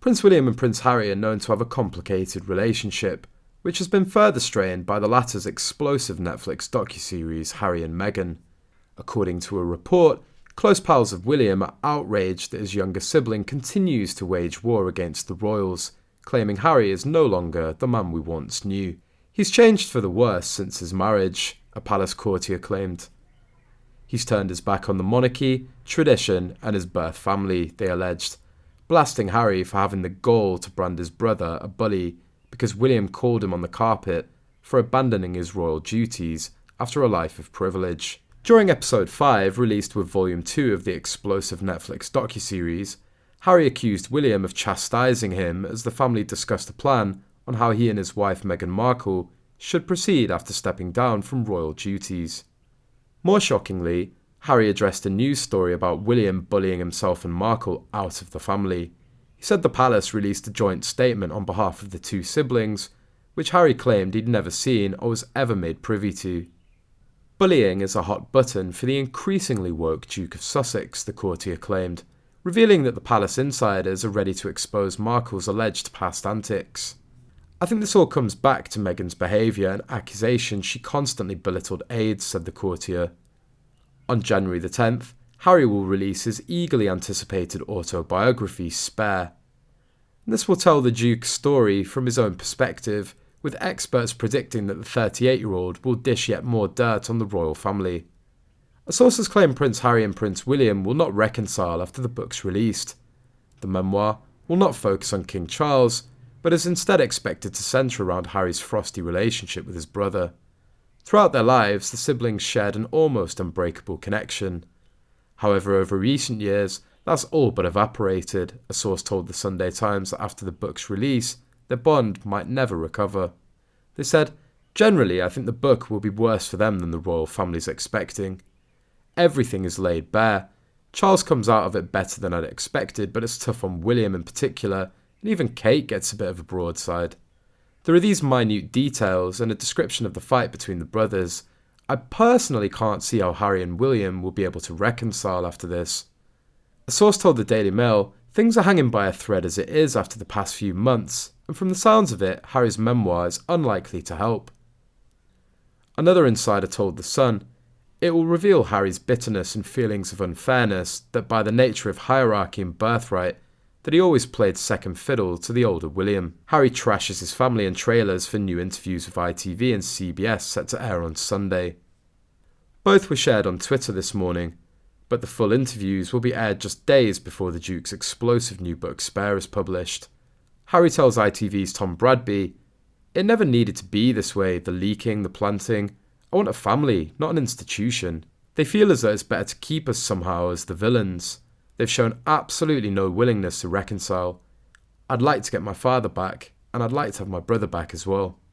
Prince William and Prince Harry are known to have a complicated relationship, which has been further strained by the latter's explosive Netflix docuseries Harry and Meghan. According to a report, close pals of William are outraged that his younger sibling continues to wage war against the royals, claiming Harry is no longer the man we once knew. He's changed for the worse since his marriage, a palace courtier claimed. He's turned his back on the monarchy, tradition, and his birth family, they alleged, blasting Harry for having the gall to brand his brother a bully because William called him on the carpet for abandoning his royal duties after a life of privilege. During episode 5, released with volume 2 of the explosive Netflix docuseries, Harry accused William of chastising him as the family discussed a plan on how he and his wife Meghan Markle should proceed after stepping down from royal duties. More shockingly, Harry addressed a news story about William bullying himself and Markle out of the family. He said the palace released a joint statement on behalf of the two siblings, which Harry claimed he'd never seen or was ever made privy to. Bullying is a hot button for the increasingly woke Duke of Sussex, the courtier claimed, revealing that the palace insiders are ready to expose Markle's alleged past antics. I think this all comes back to Meghan's behaviour and accusations she constantly belittled aides, said the courtier. On January the 10th, Harry will release his eagerly anticipated autobiography, Spare. This will tell the Duke's story from his own perspective, with experts predicting that the 38-year-old will dish yet more dirt on the royal family. Sources claim Prince Harry and Prince William will not reconcile after the book's released. The memoir will not focus on King Charles, but is instead expected to centre around Harry's frosty relationship with his brother. Throughout their lives, the siblings shared an almost unbreakable connection. However, over recent years, that's all but evaporated, a source told the Sunday Times that after the book's release, their bond might never recover. They said, "Generally, I think the book will be worse for them than the royal family's expecting. Everything is laid bare. Charles comes out of it better than I'd expected, but it's tough on William in particular, and even Kate gets a bit of a broadside. There are these minute details and a description of the fight between the brothers. I personally can't see how Harry and William will be able to reconcile after this." A source told the Daily Mail, "Things are hanging by a thread as it is after the past few months, and from the sounds of it, Harry's memoir is unlikely to help." Another insider told The Sun, "It will reveal Harry's bitterness and feelings of unfairness that by the nature of hierarchy and birthright, that he always played second fiddle to the older William." Harry trashes his family in trailers for new interviews with ITV and CBS set to air on Sunday. Both were shared on Twitter this morning, but the full interviews will be aired just days before the Duke's explosive new book Spare is published. Harry tells ITV's Tom Bradby, "It never needed to be this way, the leaking, the planting. I want a family, not an institution. They feel as though it's better to keep us somehow as the villains. They've shown absolutely no willingness to reconcile. I'd like to get my father back, and I'd like to have my brother back as well."